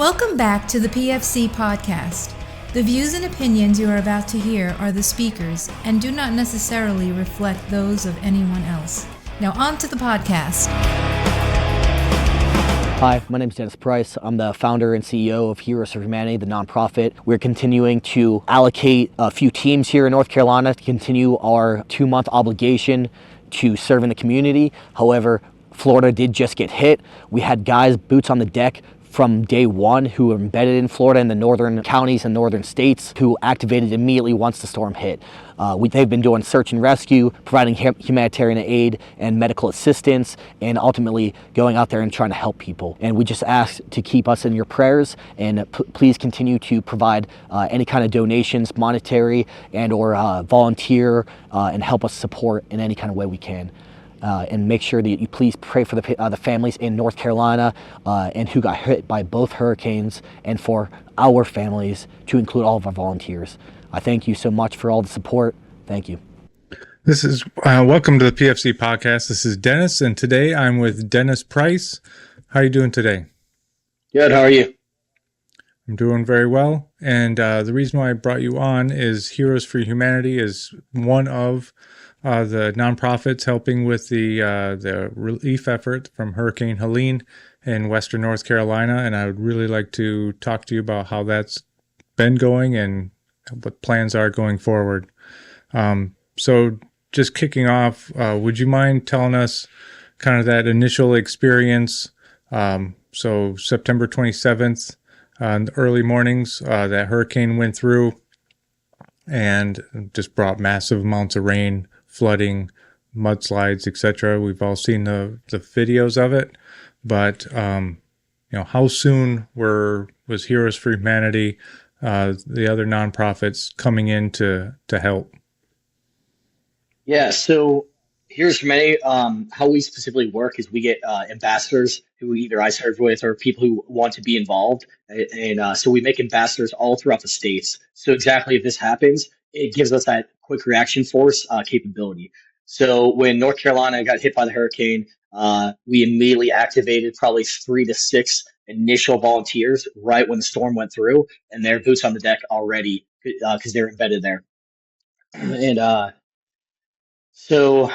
Welcome back to the PFC Podcast. The views and opinions you are about to hear are the speakers and do not necessarily reflect those of anyone else. Now on to the podcast. Hi, my name is Dennis Price. I'm the founder and CEO of Heroes for Humanity, the nonprofit. We're continuing to allocate a few teams here in North Carolina to continue our 2-month obligation to serve in the community. However, Florida did just get hit. We had guys, boots on the deck, from day one who were embedded in Florida in the northern counties and northern states who activated immediately once the storm hit. They've been doing search and rescue, providing humanitarian aid and medical assistance, and ultimately going out there and trying to help people. And we just ask to keep us in your prayers, and please continue to provide any kind of donations, monetary and or volunteer, and help us support in any kind of way we can. And make sure that you please pray for the families in North Carolina and who got hit by both hurricanes, and for our families, to include all of our volunteers. I thank you so much for all the support. Thank you. This is welcome to the PFC Podcast. This is Dennis, and today I'm with Dennis Price. How are you doing today? Good. How are you? I'm doing very well. And the reason why I brought you on is Heroes for Humanity is one of the nonprofits helping with the relief effort from Hurricane Helene in Western North Carolina, and I would really like to talk to you about how that's been going and what plans are going forward. So just kicking off, would you mind telling us kind of that initial experience? So September 27th, in the early mornings, that hurricane went through and just brought massive amounts of rain, flooding, mudslides, etc. We've all seen the videos of it, but how soon was Heroes for Humanity, the other nonprofits, coming in to help? Yeah, so Heroes for Humanity, how we specifically work is we get ambassadors who either I serve with or people who want to be involved, and so we make ambassadors all throughout the states. So exactly if this happens, it gives us that quick reaction force capability. So when North Carolina got hit by the hurricane, we immediately activated probably 3 to 6 initial volunteers right when the storm went through, and they're boots on the deck already because they're embedded there. And so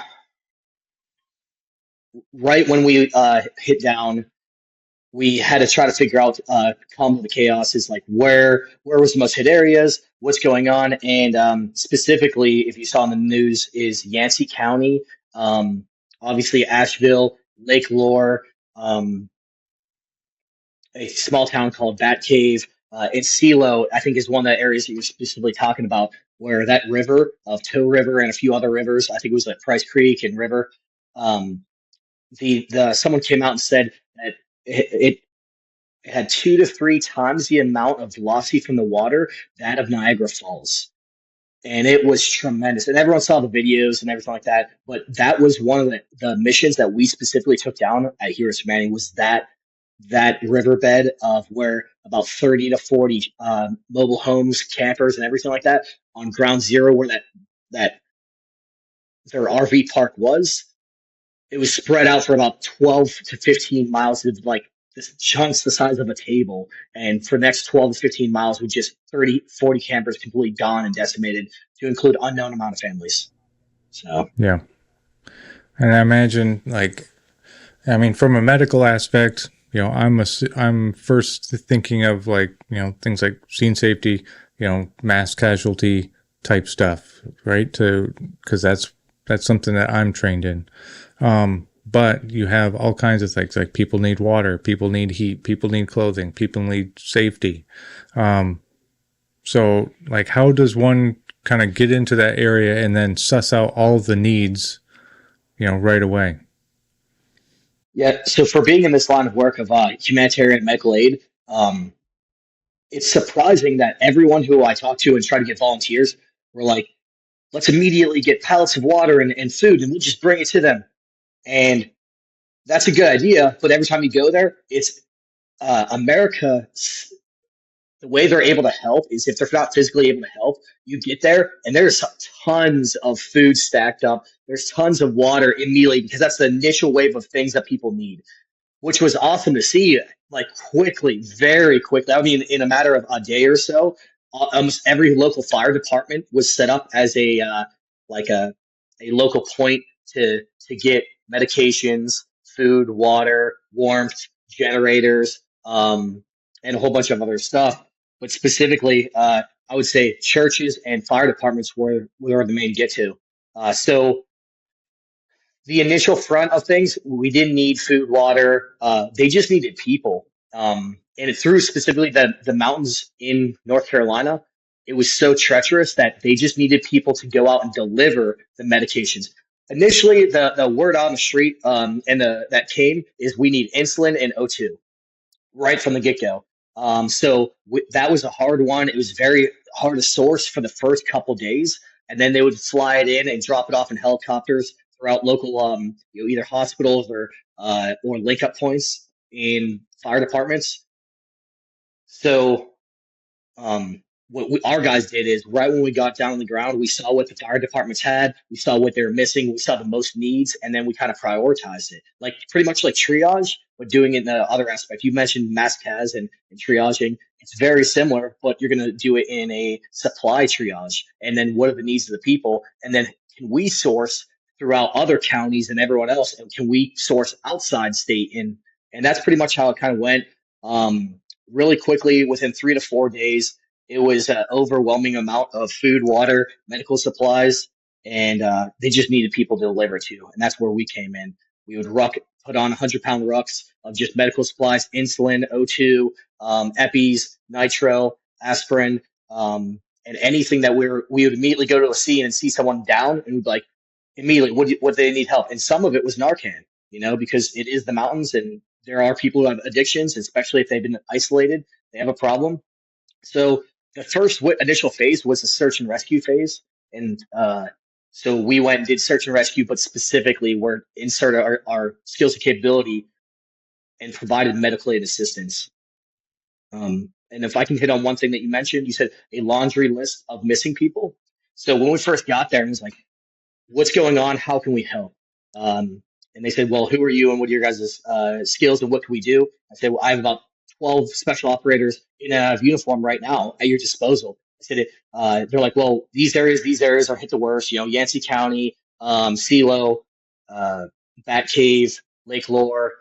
right when we hit down, we had to try to figure out, calm the chaos, is like where was the most hit areas, what's going on, and specifically, if you saw in the news, is Yancey County, obviously Asheville, Lake Lore, a small town called Bat Cave, and Silo, I think, is one of the areas that you're specifically talking about, where that river of Tow River and a few other rivers, I think it was like Price Creek and River, someone came out and said that it had 2 to 3 times the amount of velocity from the water that of Niagara Falls. And it was tremendous. And everyone saw the videos and everything like that. But that was one of the missions that we specifically took down at Heroes for Humanity, was that riverbed of where about 30 to 40 mobile homes, campers, and everything like that on ground zero, where that their RV park was. It was spread out for about 12 to 15 miles, of like this chunks the size of a table. And for the next 12 to 15 miles, with just 30, 40 campers completely gone and decimated, to include unknown amount of families. So, yeah. And I imagine, from a medical aspect, I'm first thinking of things like scene safety, mass casualty type stuff, right? Because that's something that I'm trained in. But you have all kinds of things, like people need water, people need heat, people need clothing, people need safety. So how does one kind of get into that area and then suss out all the needs, right away? Yeah. So for being in this line of work of humanitarian medical aid, it's surprising that everyone who I talk to and try to get volunteers were like, let's immediately get pallets of water and food, and we'll just bring it to them. And that's a good idea, but every time you go there, it's America. The way they're able to help is if they're not physically able to help, you get there and there's tons of food stacked up. There's tons of water immediately, because that's the initial wave of things that people need. which was awesome to see, like quickly, very quickly. I mean, in a matter of a day or so, almost every local fire department was set up as like a local point to get medications, food, water, warmth, generators, and a whole bunch of other stuff. But specifically, I would say churches and fire departments were the main get to. So the initial front of things, we didn't need food, water. They just needed people. And through specifically the mountains in North Carolina, it was so treacherous that they just needed people to go out and deliver the medications. Initially, the word on the street that came is we need insulin and O2 right from the get go. That was a hard one. It was very hard to source for the first couple days, and then they would fly it in and drop it off in helicopters throughout local, either hospitals or link up points in fire departments. So, what our guys did is right when we got down on the ground, we saw what the fire departments had, we saw what they were missing, we saw the most needs, and then we kind of prioritized it, like pretty much like triage, but doing it in the other aspect. You mentioned mass cas and triaging. It's very similar, but you're going to do it in a supply triage. And then what are the needs of the people? And then can we source throughout other counties and everyone else? And can we source outside state? And that's pretty much how it kind of went. Really quickly, within 3 to 4 days, it was an overwhelming amount of food, water, medical supplies, and they just needed people to deliver to. And that's where we came in. We would put on 100-pound rucks of just medical supplies, insulin, O2, EPIs, nitro, aspirin, and anything that we would immediately go to a scene and see someone down, and we'd be like, immediately, what do they need help? And some of it was Narcan, because it is the mountains, and there are people who have addictions, especially if they've been isolated, they have a problem. So the first initial phase was the search and rescue phase. And so we went and did search and rescue, but specifically we're inserted our skills and capability and provided medical aid assistance. And if I can hit on one thing that you mentioned, you said a laundry list of missing people. So when we first got there, it was like, what's going on? How can we help? And they said, well, who are you and what are your guys' skills and what can we do? I said, well, I have about 12 special operators in and out of uniform right now at your disposal. I said, they're like, well, these areas are hit the worst, Yancey County, CeeLo, Bat Cave, Lake Lore,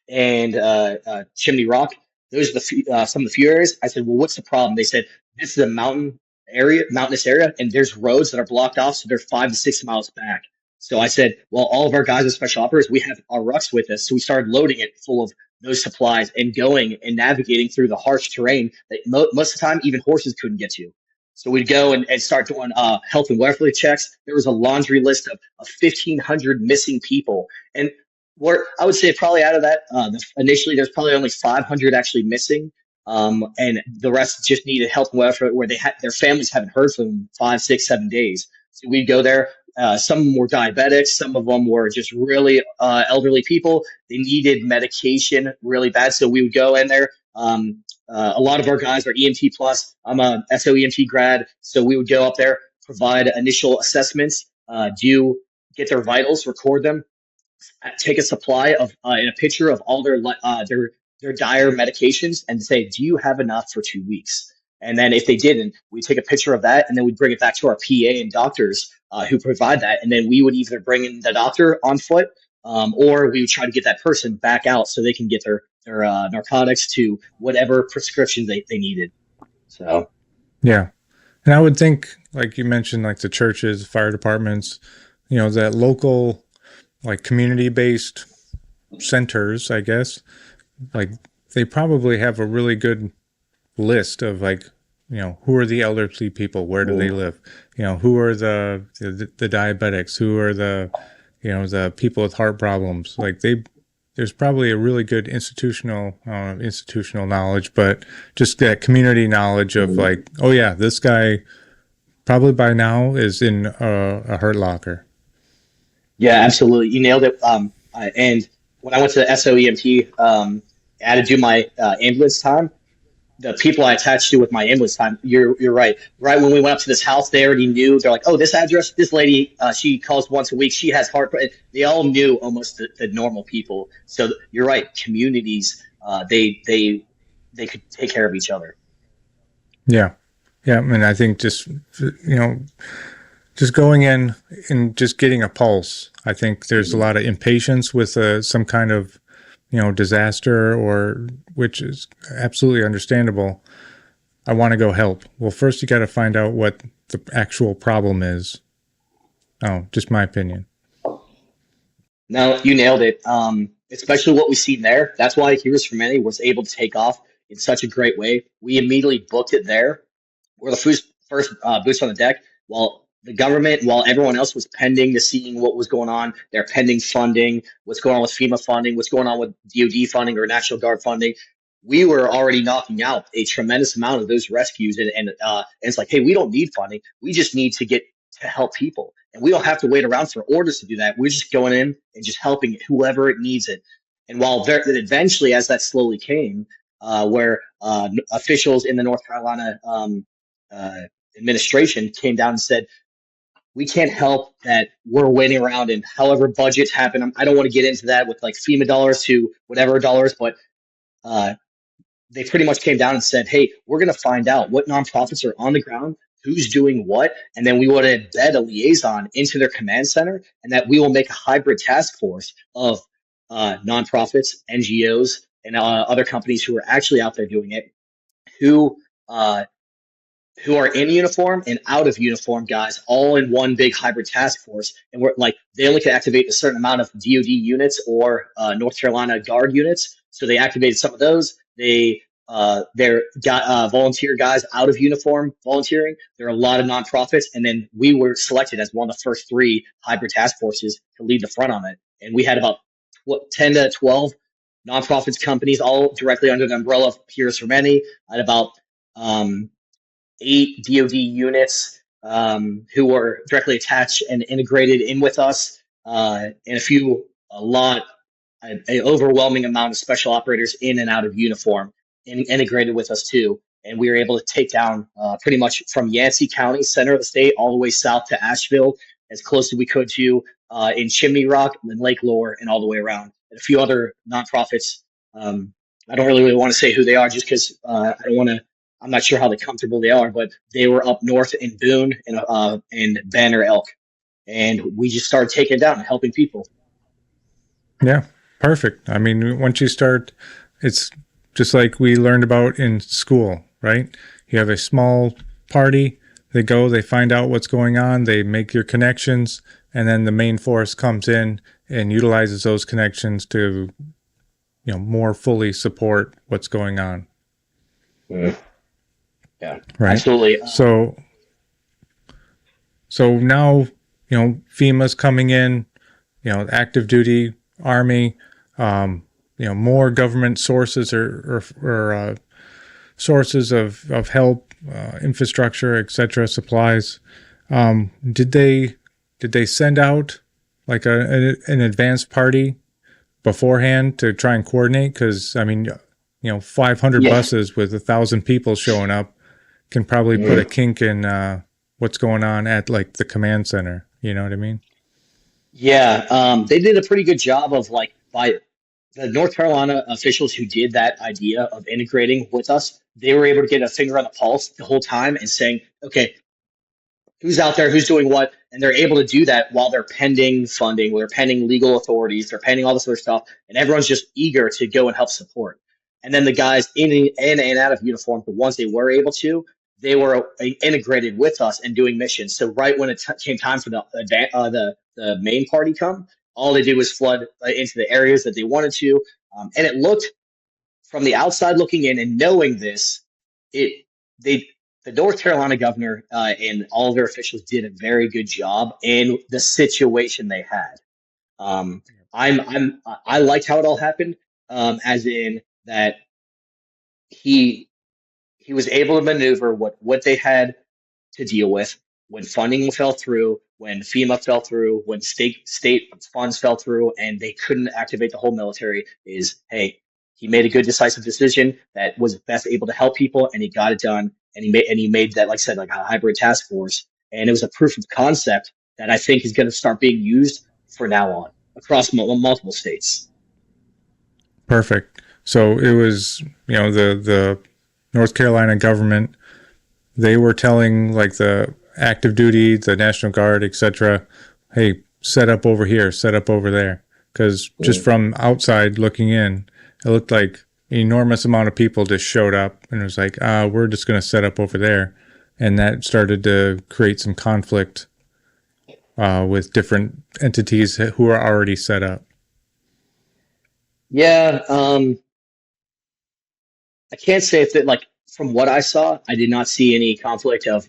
and Chimney Rock. Those are some of the few areas. I said, well, what's the problem? They said, this is a mountainous area, and there's roads that are blocked off, so they're 5 to 6 miles back. So I said, well, all of our guys are special operators. We have our rucks with us. So we started loading it full of those supplies and going and navigating through the harsh terrain that most of the time even horses couldn't get to. So we'd go and start doing health and welfare checks. There was a laundry list of 1,500 missing people. And I would say probably out of that, initially there's probably only 500 actually missing. And the rest just needed health and welfare where their families haven't heard from them 5, 6, 7 days. So we'd go there. Some of them were diabetics. Some of them were just really elderly people. They needed medication really bad. So we would go in there. A lot of our guys are EMT plus. I'm a SOEMT grad. So we would go up there, provide initial assessments, get their vitals, record them, take a supply of and a picture of all their dire medications and say, do you have enough for 2 weeks? And then if they didn't, we take a picture of that and then we'd bring it back to our PA and doctors who provide that. And then we would either bring in the doctor on foot or we would try to get that person back out so they can get their narcotics to whatever prescription they needed. So, yeah. And I would think, like you mentioned, like the churches, fire departments, that local, like community-based centers, I guess, like they probably have a really good list of like, who are the elderly people? Where do they live? Who are the diabetics? Who are the people with heart problems? Like there's probably a really good institutional knowledge, but just that community knowledge of like, oh yeah, this guy probably by now is in a hurt locker. Yeah, absolutely. You nailed it. And when I went to the SOEMT, I had to do my ambulance time. the people I attached to with my ambulance time, you're right. Right when we went up to this house, they already knew. They're like, oh, this address, this lady, she calls once a week. She has heart. They all knew almost the normal people. So you're right. Communities, they could take care of each other. Yeah. Yeah. And I think just, just going in and just getting a pulse. I think there's a lot of impatience with some kind of, disaster, or which is absolutely understandable. I want to go help. Well, first you got to find out what the actual problem is. Oh, just my opinion. No, you nailed it. Especially what we see there. That's why Heroes for Many was able to take off in such a great way. We immediately booked it there. We're the first boots on the deck. While everyone else was pending to seeing what was going on, they're pending funding, what's going on with FEMA funding, what's going on with DoD funding or National Guard funding. We were already knocking out a tremendous amount of those rescues, and it's like, hey, we don't need funding. We just need to get to help people, and we don't have to wait around for orders to do that. We're just going in and just helping whoever it needs it. And while eventually, as that slowly came, where officials in the North Carolina administration came down and said, we can't help that we're waiting around, and however budgets happen. I don't want to get into that with like FEMA dollars to whatever dollars, but they pretty much came down and said, hey, we're going to find out what nonprofits are on the ground, who's doing what, and then we want to embed a liaison into their command center, and that we will make a hybrid task force of nonprofits, NGOs, and other companies who are actually out there doing it, who are in uniform and out of uniform guys, all in one big hybrid task force. And we're like, they only can activate a certain amount of DoD units or North Carolina Guard units. So they activated some of those. They're got volunteer guys out of uniform volunteering. There are a lot of nonprofits. And then we were selected as one of the first 3 hybrid task forces to lead the front on it. And we had about 10 to 12 nonprofits companies, all directly under the umbrella of Heroes for Many, at about 8 DoD units who were directly attached and integrated in with us, and an overwhelming amount of special operators in and out of uniform and integrated with us too. And we were able to take down pretty much from Yancey County, center of the state, all the way south to Asheville, as close as we could to in Chimney Rock and Lake Lore, and all the way around. And a few other nonprofits. I don't really want to say who they are, just because I'm not sure how comfortable they are, but they were up north in Boone and Banner Elk, and we just started taking it down and helping people. Yeah, perfect. I mean, once you start, it's just like we learned about in school, right? You have a small party, they go, they find out what's going on, they make your connections, and then the main force comes in and utilizes those connections to, more fully support what's going on. Mm. Yeah, right. Absolutely. So now, FEMA's coming in, active duty Army, more government sources or sources of help, infrastructure, etc., supplies. Did they send out like an advanced party beforehand to try and coordinate? Because 500 buses with 1,000 people showing up can probably put a kink in what's going on at like the command center. You know what I mean? Yeah, they did a pretty good job of by the North Carolina officials who did that idea of integrating with us. They were able to get a finger on the pulse the whole time and saying, okay, who's out there, who's doing what, and they're able to do that while they're pending funding, while they're pending legal authorities, they're pending all this other stuff, and everyone's just eager to go and help support. And then the guys in and out of uniform, the ones they were able to, they were integrated with us and doing missions. So right when it came time for the main party come, all they did was flood into the areas that they wanted to. And it looked, from the outside looking in and knowing this, the North Carolina governor and all of their officials did a very good job in the situation they had. I liked how it all happened, as in that he was able to maneuver what they had to deal with when funding fell through, when FEMA fell through, when state funds fell through, and they couldn't activate the whole military. He he made a good, decisive decision that was best able to help people, and he got it done. And he made that, like I said, like a hybrid task force, and it was a proof of concept that I think is going to start being used for now on across multiple states. Perfect. So it was, the North Carolina government, they were telling like the active duty, the National Guard, etc., hey, set up over here, set up over there. Because just from outside looking in, it looked like an enormous amount of people just showed up, and it was like, we're just going to set up over there. And that started to create some conflict with different entities who are already set up. Yeah, I can't say if that, like, from what I saw, I did not see any conflict of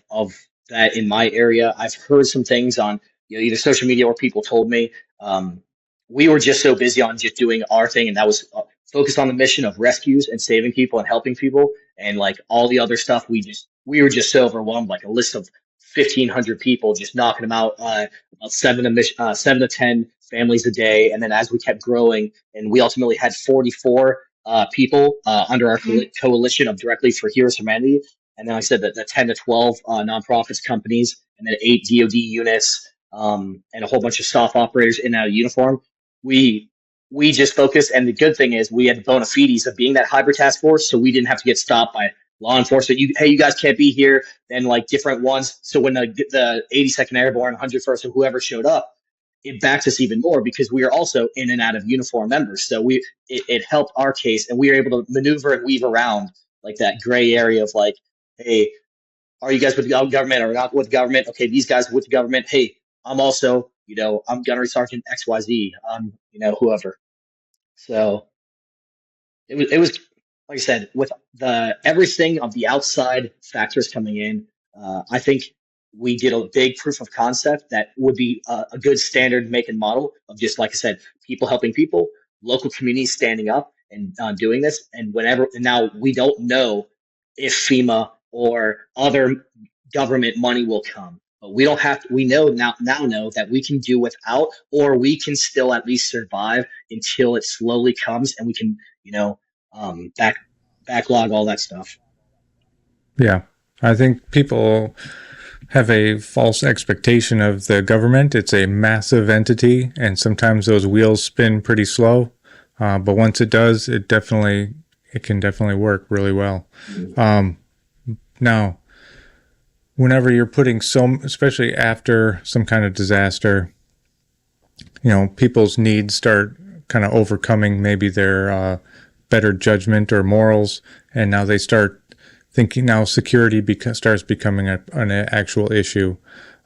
that in my area. I've heard some things on either social media or people told me. We were just so busy on just doing our thing, and that was focused on the mission of rescues and saving people and helping people, and like all the other stuff. We were just so overwhelmed, like a list of 1,500 people, just knocking them out, about 7 to 10 families a day, and then as we kept growing, and we ultimately had 44 people under our coalition of Directly for Heroes Humanity. And then I said that the 10 to 12 nonprofits companies, and then 8 DoD units, and a whole bunch of staff operators in and out of uniform. We just focused, and the good thing is we had the bona fides of being that hybrid task force, so we didn't have to get stopped by law enforcement. Hey, you guys can't be here. Then like different ones. So when the 82nd Airborne, 101st, or whoever showed up, it backs us even more because we are also in and out of uniform members. So it helped our case, and we were able to maneuver and weave around like that gray area of like, hey, are you guys with the government or not with government? Okay, these guys are with the government. Hey, I'm also, I'm Gunnery Sergeant XYZ. Whoever. So it was like I said, with everything of the outside factors coming in, I think we did a big proof of concept that would be a good standard make and model of just, like I said, people helping people, local communities standing up and doing this. And now we don't know if FEMA or other government money will come, but we don't have to, we know now know that we can do without, or we can still at least survive until it slowly comes, and we can, backlog all that stuff. Yeah. I think people have a false expectation of the government. It's a massive entity, and sometimes those wheels spin pretty slow. But once it does, it can definitely work really well. Now, whenever you're putting especially after some kind of disaster, people's needs start kind of overcoming maybe their better judgment or morals, and now they start thinking now security starts becoming an actual issue.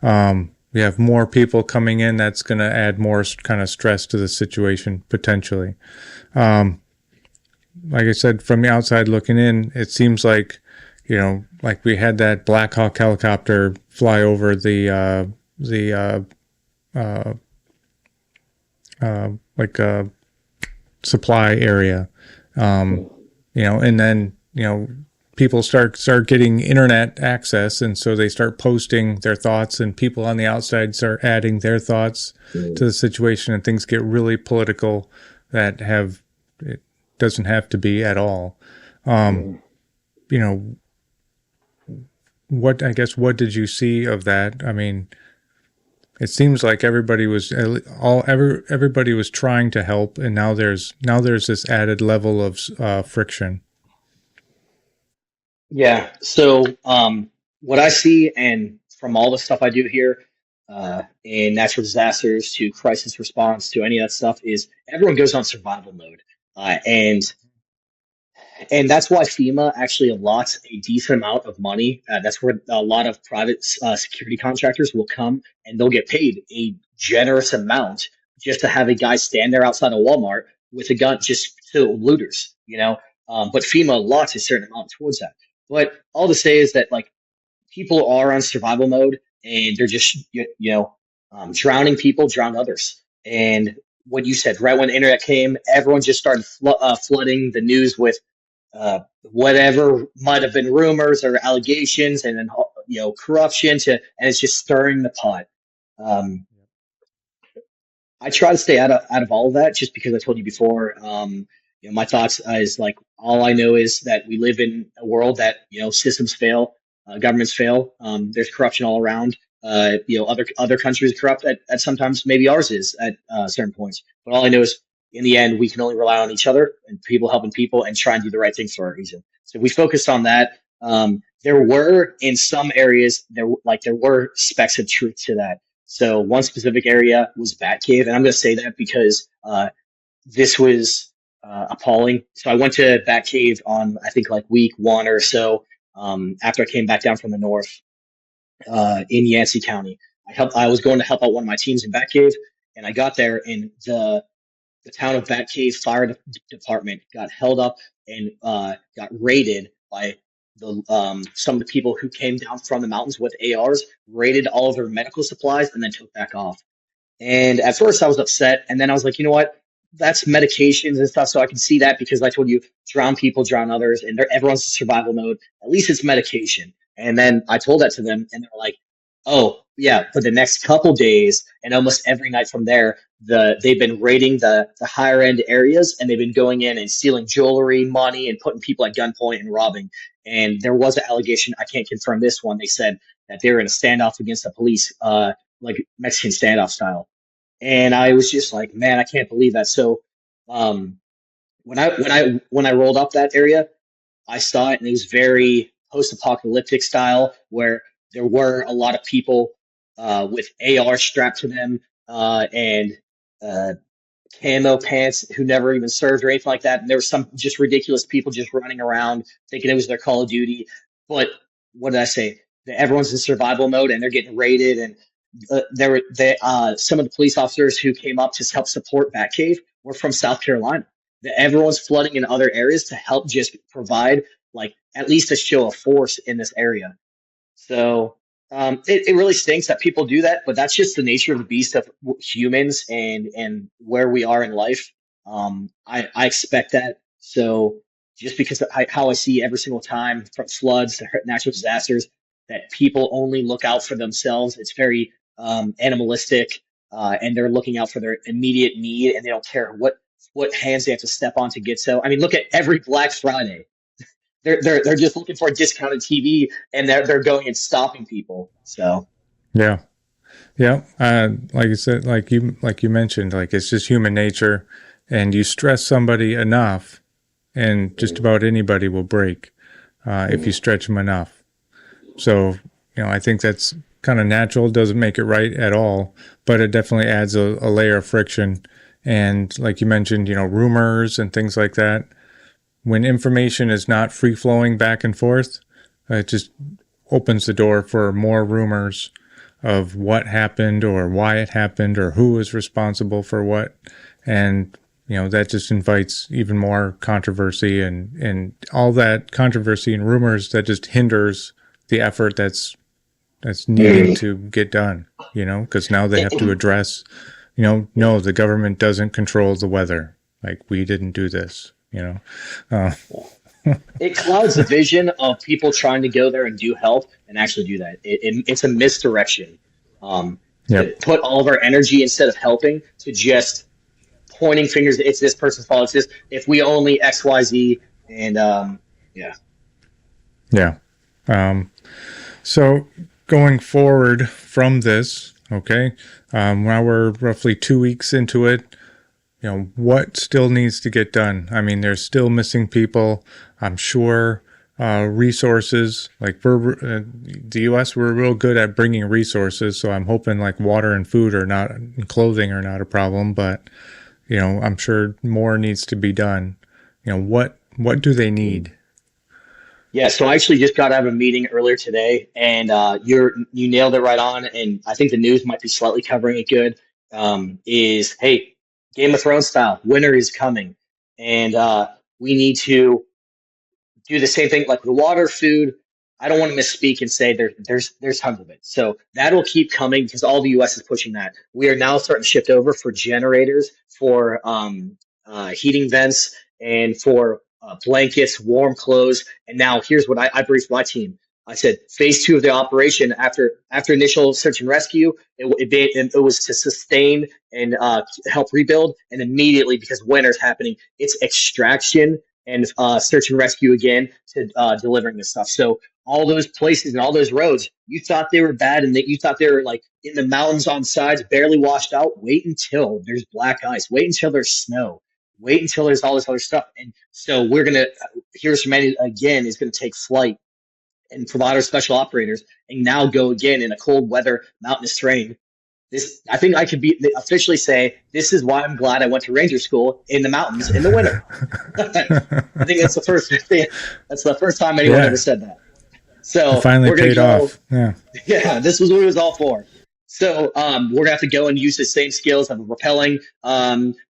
We have more people coming in. That's going to add more kind of stress to the situation potentially. Like I said, from the outside looking in, it seems like, like we had that Black Hawk helicopter fly over the supply area, and then, people start getting internet access, and so they start posting their thoughts, and people on the outside start adding their thoughts to the situation, and things get really political it doesn't have to be at all. What did you see of that? I mean, it seems like everybody was trying to help, and now there's this added level of friction. Yeah. So what I see, and from all the stuff I do here in natural disasters to crisis response to any of that stuff, is everyone goes on survival mode. And that's why FEMA actually allots a decent amount of money. That's where a lot of private security contractors will come, and they'll get paid a generous amount just to have a guy stand there outside of Walmart with a gun just to looters, but FEMA allots a certain amount towards that. But all to say is that, like, people are on survival mode, and they're just, drowning people, drown others. And what you said, right when the internet came, everyone just started flooding the news with whatever might have been rumors or allegations, and then corruption and it's just stirring the pot. I try to stay out of all of that, just because I told you before. my thoughts is like, all I know is that we live in a world that, systems fail, governments fail. There's corruption all around. Other countries are corrupt at sometimes, maybe ours is at certain points. But all I know is, in the end, we can only rely on each other and people helping people and try and do the right thing for a reason. So we focused on that. There were, in some areas, there were specks of truth to that. So one specific area was Batcave, and I'm going to say that because this was appalling. So I went to Batcave on, I think, like week one or so, after I came back down from the north, in Yancey County. I was going to help out one of my teams in Batcave, and I got there, and the town of Batcave Fire Department got held up and got raided by some of the people who came down from the mountains with ARs, raided all of their medical supplies, and then took back off. And at first I was upset, and then I was like, you know what? That's medications and stuff, so I can see that, because I told you, drown people, drown others, and everyone's in survival mode. At least it's medication. And then I told that to them, and they're like, oh, yeah, for the next couple days, and almost every night from there, they've been raiding the higher end areas, and they've been going in and stealing jewelry, money, and putting people at gunpoint and robbing. And there was an allegation, I can't confirm this one, they said that they were in a standoff against the police, like Mexican standoff style. And I was just like, man, I can't believe that. So when I rolled up that area, I saw it, and it was very post-apocalyptic style, where there were a lot of people with AR strapped to them, and camo pants who never even served or anything like that. And there were some just ridiculous people just running around thinking it was their Call of Duty. But what did I say? Everyone's in survival mode, and they're getting raided. And some of the police officers who came up to help support Batcave were from South Carolina. Everyone's flooding in other areas to help just provide, like, at least a show of force in this area. So it really stinks that people do that, but that's just the nature of the beast of humans and where we are in life. I expect that. So just because how I see every single time, from floods to natural disasters, that people only look out for themselves. It's very animalistic, and they're looking out for their immediate need, and they don't care what hands they have to step on to get so. I mean, look at every Black Friday. They're just looking for a discounted TV, and they're going and stopping people. So Yeah. Like you said, like you mentioned, like, it's just human nature, and you stress somebody enough, and just about anybody will break if you stretch them enough. So, I think that's kind of natural. Doesn't make it right at all, but it definitely adds a layer of friction. And like you mentioned, rumors and things like that. When information is not free flowing back and forth, it just opens the door for more rumors of what happened or why it happened or who is responsible for what. And, that just invites even more controversy and all that controversy and rumors that just hinders the effort that's needed to get done, because now they have to address, no, the government doesn't control the weather. Like, we didn't do this. It clouds the vision of people trying to go there and do help and actually do that. It's a misdirection. To put all of our energy, instead of helping, to just pointing fingers. It's this person's fault. It's this. If we only X, Y, Z, and yeah. So going forward from this, okay, now we're roughly 2 weeks into it. What still needs to get done? I mean, there's still missing people. I'm sure resources, like the U.S., we're real good at bringing resources. So I'm hoping like water and food and clothing are not a problem. But, I'm sure more needs to be done. What do they need? Yeah, so I actually just got out of a meeting earlier today, and you nailed it right on. And I think the news might be slightly covering it good. Hey, Game of Thrones style, winter is coming, and we need to do the same thing, like with water, food. I don't want to misspeak and say there's tons of it. So that'll keep coming because all the U.S. is pushing that. We are now starting to shift over for generators, for heating vents, and for blankets, warm clothes. And now here's what I briefed my team. I said phase 2 of the operation after initial search and rescue, it was to sustain and help rebuild, and immediately, because winter's happening, it's extraction and search and rescue again to delivering this stuff. So all those places and all those roads, you thought they were bad and that you thought they were like in the mountains on sides, barely washed out. Wait until there's black ice. Wait until there's snow. Wait until there's all this other stuff. And so we're gonna Heroes for Humanity again is gonna take flight and provide our special operators and now go again in a cold weather mountainous terrain. This, I think I could officially say, this is why I'm glad I went to ranger school in the mountains in the winter. I think that's the first thing. That's the first time anyone ever said that. So it finally paid off. Yeah, this was what it was all for. So we're gonna have to go and use the same skills of rappelling,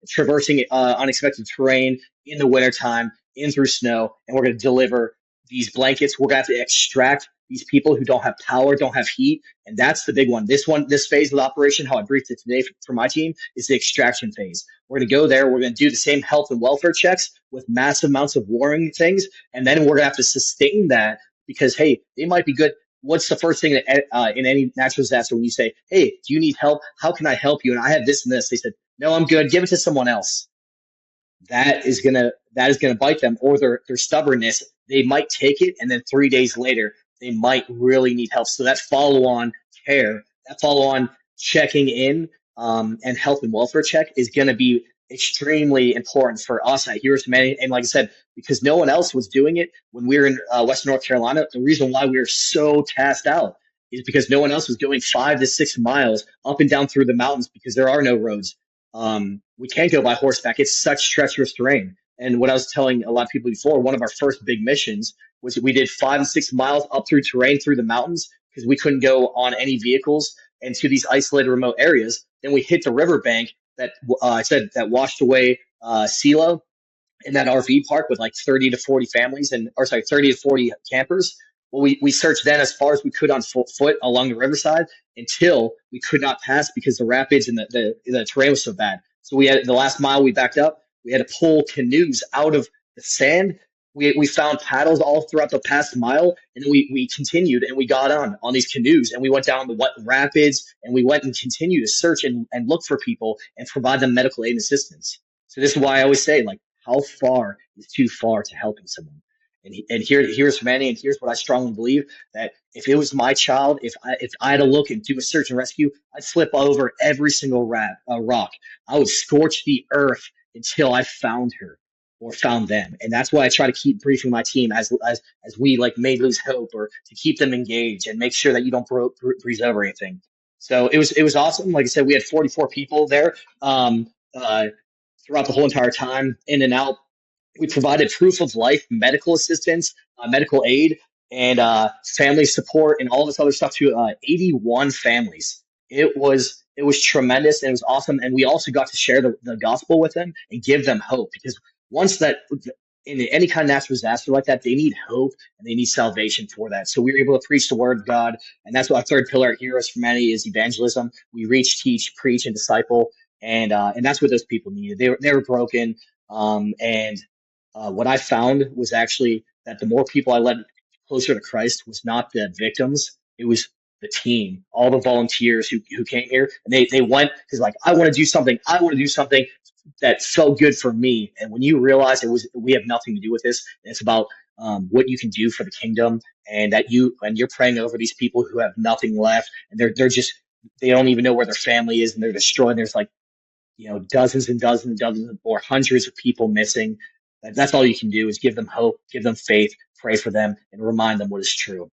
traversing unexpected terrain in the wintertime, in through snow, and we're gonna deliver these blankets. We're gonna have to extract these people who don't have power, don't have heat, and that's the big one. This phase of the operation, how I briefed it today for my team, is the extraction phase. We're going to go there. We're going to do the same health and welfare checks with massive amounts of warring things, and then we're going to have to sustain that because, hey, they might be good. What's the first thing that, in any natural disaster when you say, hey, do you need help? How can I help you? And I have this and this. They said, no, I'm good. Give it to someone else. That is gonna bite them, or their stubbornness. They might take it, and then 3 days later, they might really need help. So that follow-on care, that follow-on checking in and health and welfare check is going to be extremely important for us at Heroes for Humanity. And like I said, because no one else was doing it when we were in Western North Carolina, the reason why we were so tasked out is because no one else was going 5 to 6 miles up and down through the mountains because there are no roads. We can't go by horseback. It's such treacherous terrain. And what I was telling a lot of people before, one of our first big missions was we did 5 and 6 miles up through terrain through the mountains because we couldn't go on any vehicles and to these isolated remote areas. Then we hit the riverbank that I said that washed away Silo in that RV park with like 30 to 40 families 30 to 40 campers. Well, we searched then as far as we could on foot along the riverside until we could not pass because the rapids and the terrain was so bad. So we had the last mile we backed up. We had to pull canoes out of the sand. We found paddles all throughout the past mile, and then we continued and we got on these canoes and we went down the wet rapids and we went and continued to search and look for people and provide them medical aid and assistance. So this is why I always say, like, how far is too far to helping someone? And here's Humanity, and here's what I strongly believe, that if it was my child, if I had to look and do a search and rescue, I'd flip over every single rock. I would scorch the earth until I found her or found them. And that's why I try to keep briefing my team as we like may lose hope, or to keep them engaged and make sure that you don't breeze over anything. So it was awesome. Like I said, we had 44 people there throughout the whole entire time, in and out. We provided proof of life, medical assistance, medical aid, and family support, and all this other stuff to 81 families. It was tremendous, and it was awesome. And we also got to share the gospel with them and give them hope, because once that in any kind of natural disaster like that, they need hope and they need salvation for that. So we were able to preach the word of God, and that's what our third pillar at Heroes for Humanity is: evangelism. We reach, teach, preach, and disciple, and that's what those people needed. They were broken, what I found was actually that the more people I led closer to Christ was not the victims, it was the team, all the volunteers who came here, and they went because, like, I want to do something that felt good for me. And when you realize we have nothing to do with this, it's about what you can do for the kingdom, and that you're praying over these people who have nothing left, and they don't even know where their family is, and they're destroyed. There's like, dozens and dozens and dozens or hundreds of people missing. That's all you can do, is give them hope, give them faith, pray for them, and remind them what is true.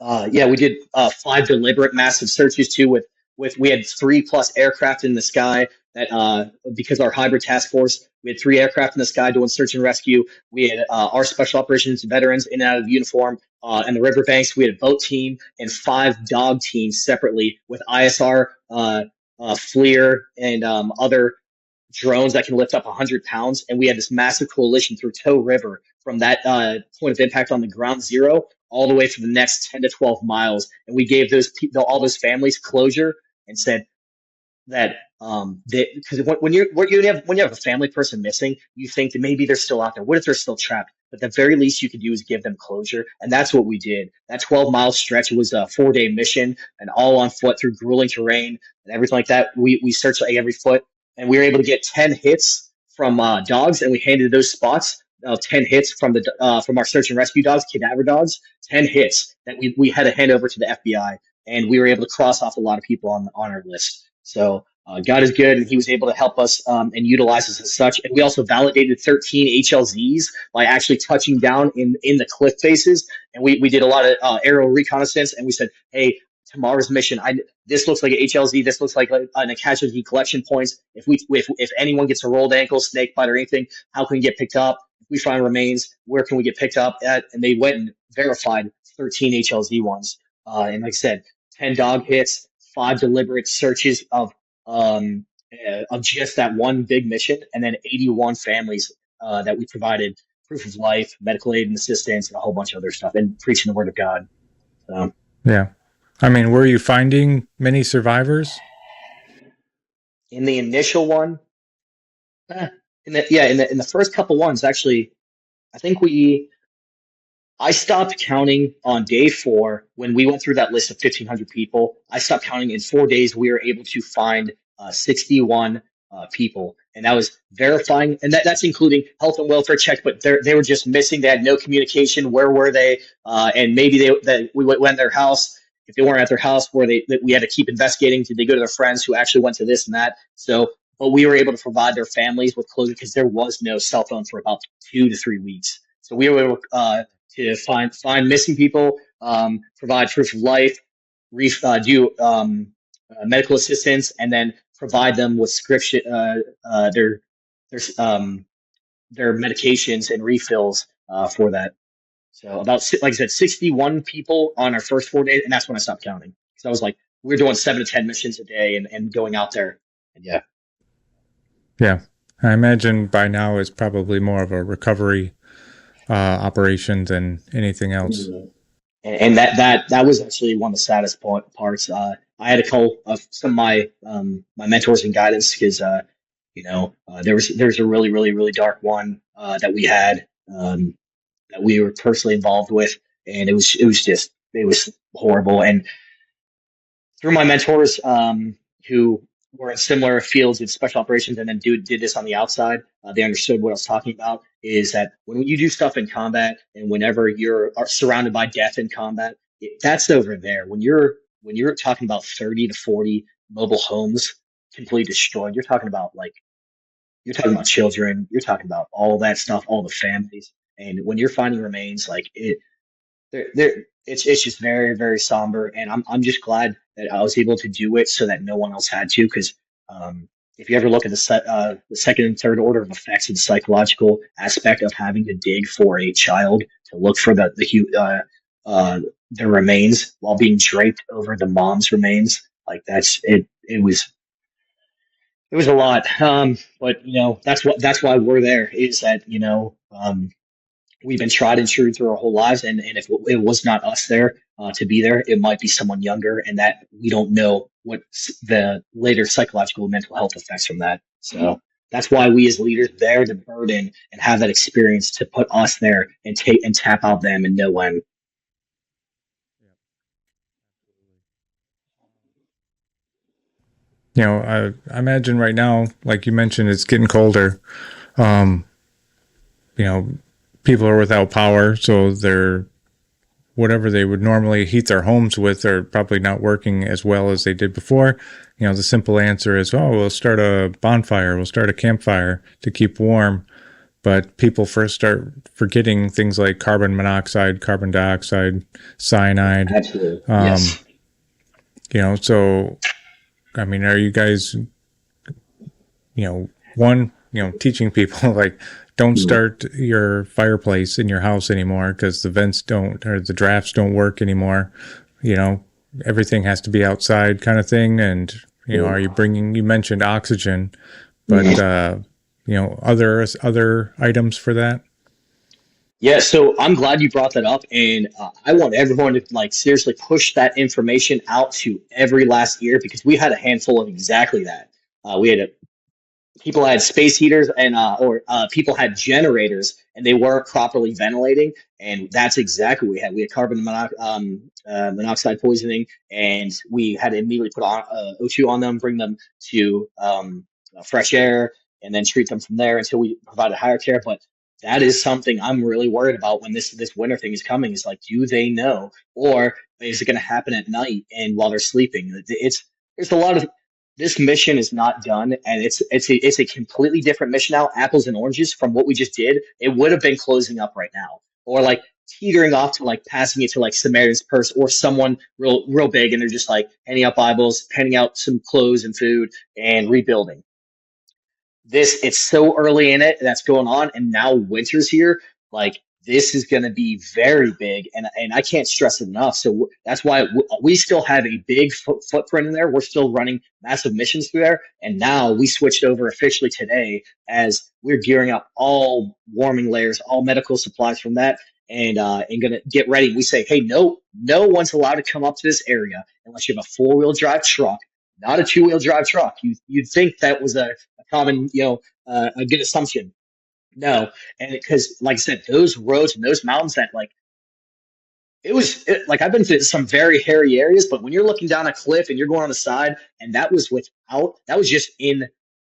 We did 5 deliberate massive searches too. We had 3+ aircraft in the sky. That because our hybrid task force, we had 3 aircraft in the sky doing search and rescue. We had our special operations veterans in and out of uniform, and the riverbanks. We had a boat team and 5 dog teams separately with ISR, FLIR, and other drones that can lift up 100 pounds. And we had this massive coalition through Tow River from that point of impact on the ground zero all the way for the next 10 to 12 miles. And we gave all those families closure and said that because when you have a family person missing, you think that maybe they're still out there. What if they're still trapped? but the very least you could do is give them closure. And that's what we did. That 12-mile stretch was a 4-day mission, and all on foot through grueling terrain and everything like that. We searched like every foot, and we were able to get 10 hits from dogs, and we handed those spots 10 hits from our search and rescue dogs, cadaver dogs, 10 hits that we had to hand over to the FBI, and we were able to cross off a lot of people on our list. So God is good, and he was able to help us and utilize us as such. And we also validated 13 HLZs by actually touching down in the cliff faces. And we did a lot of aerial reconnaissance, and we said, hey, tomorrow's mission, this looks like an HLZ, this looks like a casualty collection points. If anyone gets a rolled ankle, snake bite, or anything, how can we get picked up? If we find remains, where can we get picked up at? And they went and verified 13 HLZ ones. And like I said, 10 dog hits, 5 deliberate searches of just that one big mission, and then 81 families that we provided proof of life, medical aid and assistance, and a whole bunch of other stuff, and preaching the word of God. So, yeah. I mean, were you finding many survivors? In the initial one, in the first couple ones, actually, I think I stopped counting on day 4 when we went through that list of 1,500 people. I stopped counting. In 4 days. We were able to find 61 people, and that was verifying, and that's including health and welfare checks. But they were just missing. They had no communication. Where were they? And maybe we went to their house. If they weren't at their house, we had to keep investigating. Did they go to their friends who actually went to this and that? So, but we were able to provide their families with closure because there was no cell phone for about 2 to 3 weeks. So we were able to find missing people, provide proof of life, do medical assistance, and then provide them with their medications and refills for that. So about, like I said, 61 people on our first 4 days, and that's when I stopped counting. So I was like, we're doing 7 to 10 missions a day and going out there. And yeah. Yeah. I imagine by now it's probably more of a recovery operation than anything else. And that was actually one of the saddest parts. I had to call some of my mentors and guidance because there was a really, really, really dark one that we had that we were personally involved with, and it was horrible. And through my mentors who were in similar fields in special operations and then did this on the outside, they understood what I was talking about, is that when you do stuff in combat and whenever you're surrounded by death in combat, that's over there. When you're talking about 30 to 40 mobile homes completely destroyed, you're talking about children, you're talking about all that stuff, all the families. And when you're finding remains, like it's just very, very somber. And I'm just glad that I was able to do it so that no one else had to. Because if you ever look at the second and third order of effects and psychological aspect of having to dig for a child to look for the remains while being draped over the mom's remains, like that's it. It was a lot. But that's why we're there, is that we've been tried and true through our whole lives, and if it was not us there to be there, it might be someone younger, and that we don't know what the later psychological and mental health effects from that. So that's why we as leaders bear the burden and have that experience to put us there and tap out them and know when. I imagine right now, like you mentioned, it's getting colder. People are without power, so whatever they would normally heat their homes with are probably not working as well as they did before. The simple answer is, we'll start a bonfire, we'll start a campfire to keep warm. But people first start forgetting things like carbon monoxide, carbon dioxide, cyanide. Absolutely. Yes. So, I mean, are you guys, teaching people like, don't start your fireplace in your house anymore because the vents or the drafts don't work anymore. Everything has to be outside kind of thing. And, are you mentioned oxygen, but, other items for that? Yeah, so I'm glad you brought that up, and I want everyone to seriously push that information out to every last ear, because we had a handful of exactly that. We had people had space heaters and or people had generators and they weren't properly ventilating, and that's exactly what we had. We had monoxide poisoning, and we had to immediately put on O2 on them, bring them to fresh air, and then treat them from there until we provided higher care. But that is something I'm really worried about when this winter thing is coming. Is like, do they know, or is it going to happen at night and while they're sleeping? There's a lot of this mission is not done, and it's a completely different mission now. Apples and oranges from what we just did. It would have been closing up right now, or like teetering off to like passing it to like Samaritan's Purse or someone real big, and they're just like handing out Bibles, handing out some clothes and food, and rebuilding. It's so early in it that's going on, and now winter's here. Like, this is going to be very big, and I can't stress it enough. So that's why we still have a big footprint in there. We're still running massive missions through there, and now we switched over officially today as we're gearing up all warming layers, all medical supplies from that, and going to get ready. We say, hey, no one's allowed to come up to this area unless you have a 4-wheel drive truck, not a 2-wheel drive truck. You'd think that was a common, a good assumption. No, and because, like I said, those roads and those mountains that like like I've been to some very hairy areas, but when you're looking down a cliff and you're going on the side, and that was just in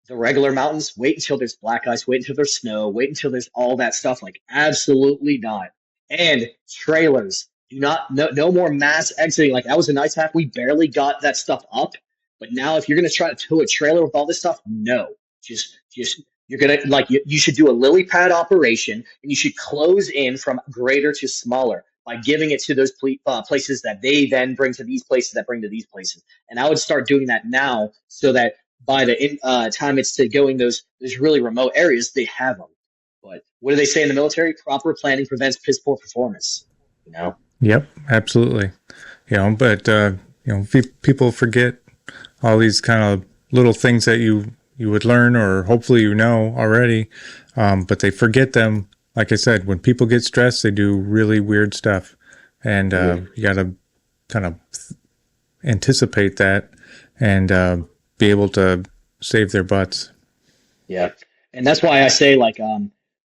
the regular mountains. Wait until there's black ice. Wait until there's snow. Wait until there's all that stuff. Like, absolutely not. And trailers. Do not no more mass exiting. Like, that was a nice half. We barely got that stuff up. But now, if you're gonna try to tow a trailer with all this stuff, no, just you're gonna like you should do a lily pad operation, and you should close in from greater to smaller by giving it to those places that they then bring to these places that bring to these places. And I would start doing that now, so that by the time it's to going those really remote areas, they have them. But what do they say in the military? Proper planning prevents piss poor performance. Yep, absolutely. But people forget all these kind of little things that you would learn, or hopefully already, but they forget them. Like I said, when people get stressed, they do really weird stuff, and you got to kind of anticipate that and be able to save their butts. Yeah, and that's why I say, like,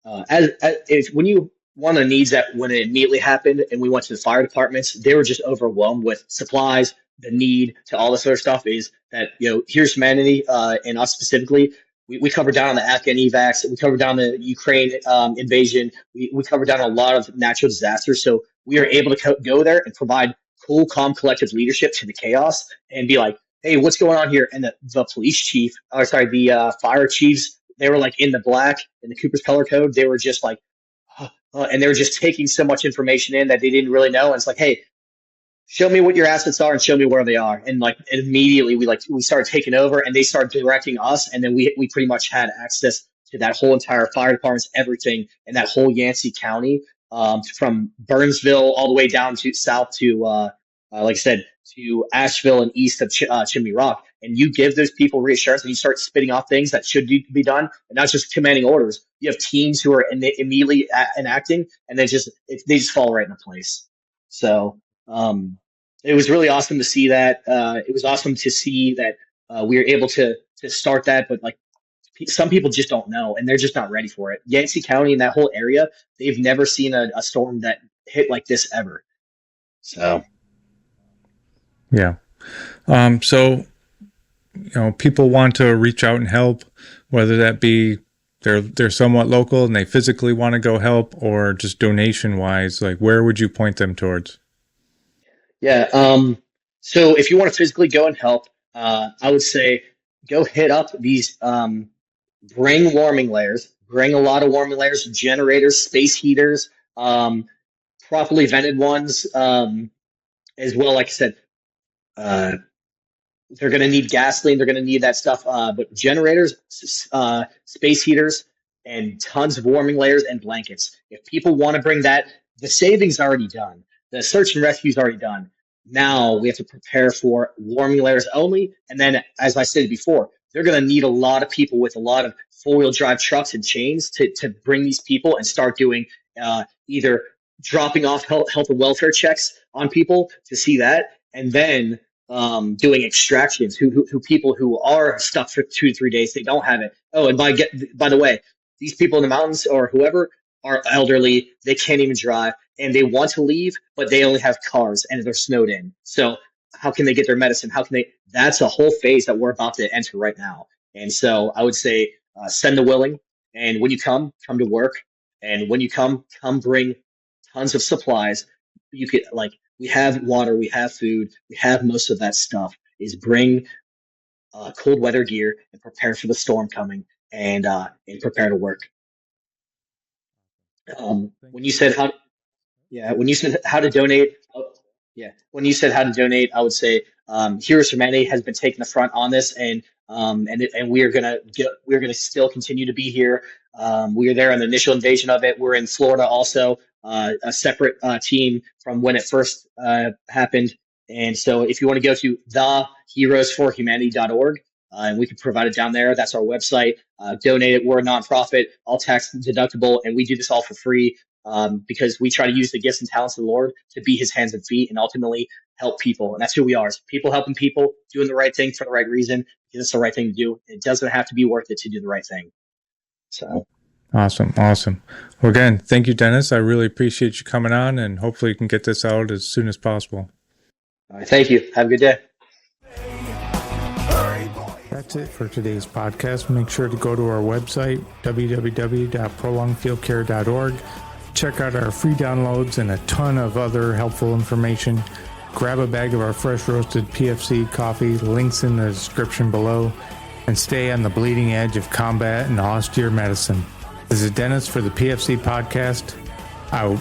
if when you one of the needs that when it immediately happened and we went to the fire departments, they were just overwhelmed with supplies. The need to all this other stuff is that, here's humanity, and us specifically. We covered down on the Afghan evacs. We covered down the Ukraine invasion. We covered down a lot of natural disasters. So we are able to go there and provide cool, calm, collective leadership to the chaos and be like, hey, what's going on here? And the police chief, the fire chiefs, they were like in the black, in the Cooper's color code. They were just like, and they were just taking so much information in that they didn't really know. And it's like, hey, show me what your assets are and show me where they are. And like immediately we started taking over, and they started directing us. And then we pretty much had access to that whole entire fire departments, everything in that whole Yancey County, from Burnsville all the way down to south to, like I said, to Asheville and east of Chimney Rock. And you give those people reassurance, and you start spitting off things that should be done, and not just commanding orders. You have teams who are immediately enacting, and they just fall right into place. So it was really awesome to see that. It was awesome to see that we were able to start that, but like some people just don't know, and they're just not ready for it. Yancey County and that whole area, they've never seen a storm that hit like this ever. So yeah. So people want to reach out and help, whether that be they're somewhat local and they physically want to go help, or just donation wise. Like, where would you point them towards? Yeah. So if you want to physically go and help, I would say go hit up these, bring warming layers, bring a lot of warming layers, generators, space heaters, properly vented ones, as well. Like I said, they're going to need gasoline. They're going to need that stuff. But generators, space heaters, and tons of warming layers and blankets. If people want to bring that, the saving's already done. The search and rescue's already done. Now we have to prepare for warming layers only. And then, as I said before, they're going to need a lot of people with a lot of 4-wheel drive trucks and chains to bring these people and start doing either dropping off health and welfare checks on people to see that. And then doing extractions, who people who are stuck for 2 to 3 days, they don't have it. Oh, and by the way, these people in the mountains or whoever are elderly, they can't even drive, and they want to leave, but they only have cars and they're snowed in. So how can they get their medicine? How can they? That's a whole phase that we're about to enter right now. And so I would say send the willing, and when you come to work, and when you come bring tons of supplies. You could we have water, we have food, we have most of that stuff. Is bring cold weather gear and prepare for the storm coming, and prepare to work. When you said how, yeah, when you said how to donate, when you said how to donate, I would say Heroes for Humanity has been taking the front on this, and we're gonna still continue to be here. We were there on the initial invasion of it. We're in Florida also, a separate team from when it first happened. And so if you want to go to theheroesforhumanity.org, and we can provide it down there. That's our website. Donate it. We're a nonprofit, all tax deductible, and we do this all for free because we try to use the gifts and talents of the Lord to be his hands and feet and ultimately help people. And that's who we are. It's people helping people, doing the right thing for the right reason, because it's the right thing to do. It doesn't have to be worth it to do the right thing. So Awesome. Well, again, thank you, Dennis. I really appreciate you coming on, and hopefully you can get this out as soon as possible. All right, thank you. Have a good day. That's it for today's podcast. Make sure to go to our website, www.prolongedfieldcare.org. Check out our free downloads and a ton of other helpful information. Grab a bag of our fresh roasted PFC coffee, links in the description below, and stay on the bleeding edge of combat and austere medicine. This is Dennis for the PFC Podcast, out.